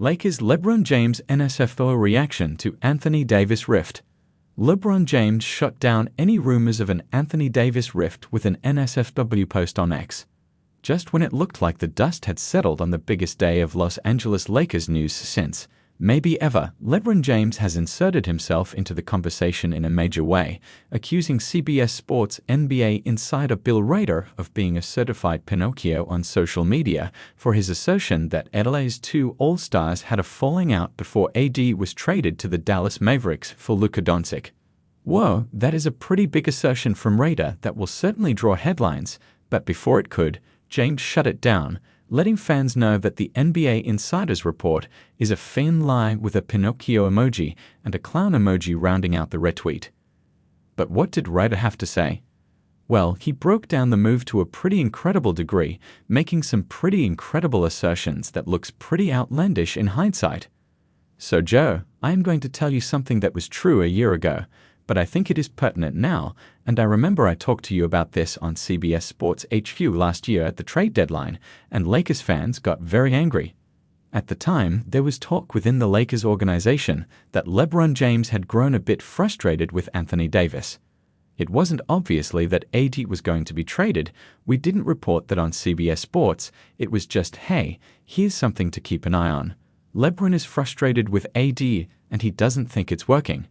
Lakers LeBron James NSFW reaction to Anthony Davis rift. LeBron James shut down any rumors of an Anthony Davis rift with an NSFW post on X. Just when it looked like the dust had settled on the biggest day of Los Angeles Lakers news since, maybe ever, LeBron James has inserted himself into the conversation in a major way, accusing CBS Sports NBA insider Bill Rader of being a certified Pinocchio on social media for his assertion that LA's two All-Stars had a falling out before AD was traded to the Dallas Mavericks for Luka Doncic. Whoa, that is a pretty big assertion from Rader that will certainly draw headlines, but before it could, James shut it down, letting fans know that the NBA Insider's report is a thin lie with a Pinocchio emoji and a clown emoji rounding out the retweet. But what did Rader have to say? Well, he broke down the move to a pretty incredible degree, making some pretty incredible assertions that looks pretty outlandish in hindsight. So Joe, I am going to tell you something that was true a year ago, but I think it is pertinent now, and I remember I talked to you about this on CBS Sports HQ last year at the trade deadline, and Lakers fans got very angry. At the time, there was talk within the Lakers organization that LeBron James had grown a bit frustrated with Anthony Davis. It wasn't obviously that AD was going to be traded. We didn't report that on CBS Sports. It was just, hey, here's something to keep an eye on. LeBron is frustrated with AD, and he doesn't think it's working.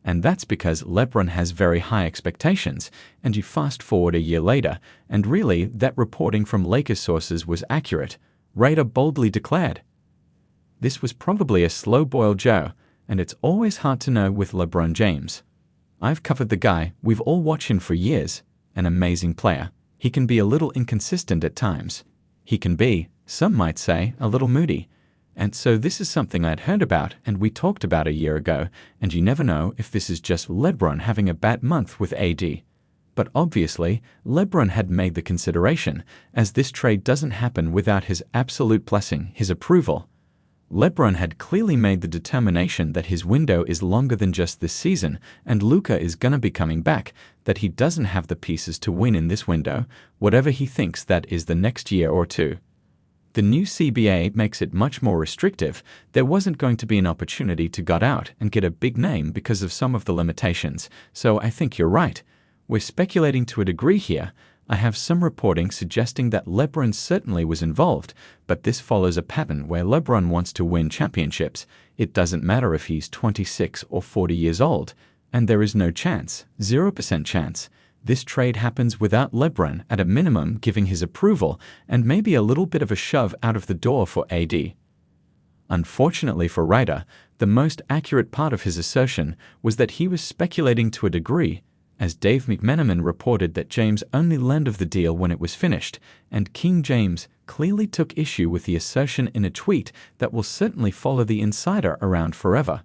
And that's because LeBron has very high expectations, and you fast forward a year later, and really, that reporting from Lakers sources was accurate, Rader boldly declared. This was probably a slow-boiled Joe, and it's always hard to know with LeBron James. I've covered the guy, we've all watched him for years, an amazing player. He can be a little inconsistent at times. He can be, some might say, a little moody. And so this is something I'd heard about and we talked about a year ago, and you never know if this is just LeBron having a bad month with AD. But obviously, LeBron had made the consideration, as this trade doesn't happen without his absolute blessing, his approval. LeBron had clearly made the determination that his window is longer than just this season, and Luka is gonna be coming back, that he doesn't have the pieces to win in this window, whatever he thinks that is the next year or two. The new CBA makes it much more restrictive. There wasn't going to be an opportunity to gut out and get a big name because of some of the limitations, so I think you're right. We're speculating to a degree here. I have some reporting suggesting that LeBron certainly was involved, but this follows a pattern where LeBron wants to win championships. It doesn't matter if he's 26 or 40 years old, and there is no chance, 0% chance. This trade happens without LeBron at a minimum giving his approval and maybe a little bit of a shove out of the door for AD. Unfortunately for Rader, the most accurate part of his assertion was that he was speculating to a degree, as Dave McMenamin reported that James only learned of the deal when it was finished, and King James clearly took issue with the assertion in a tweet that will certainly follow the insider around forever.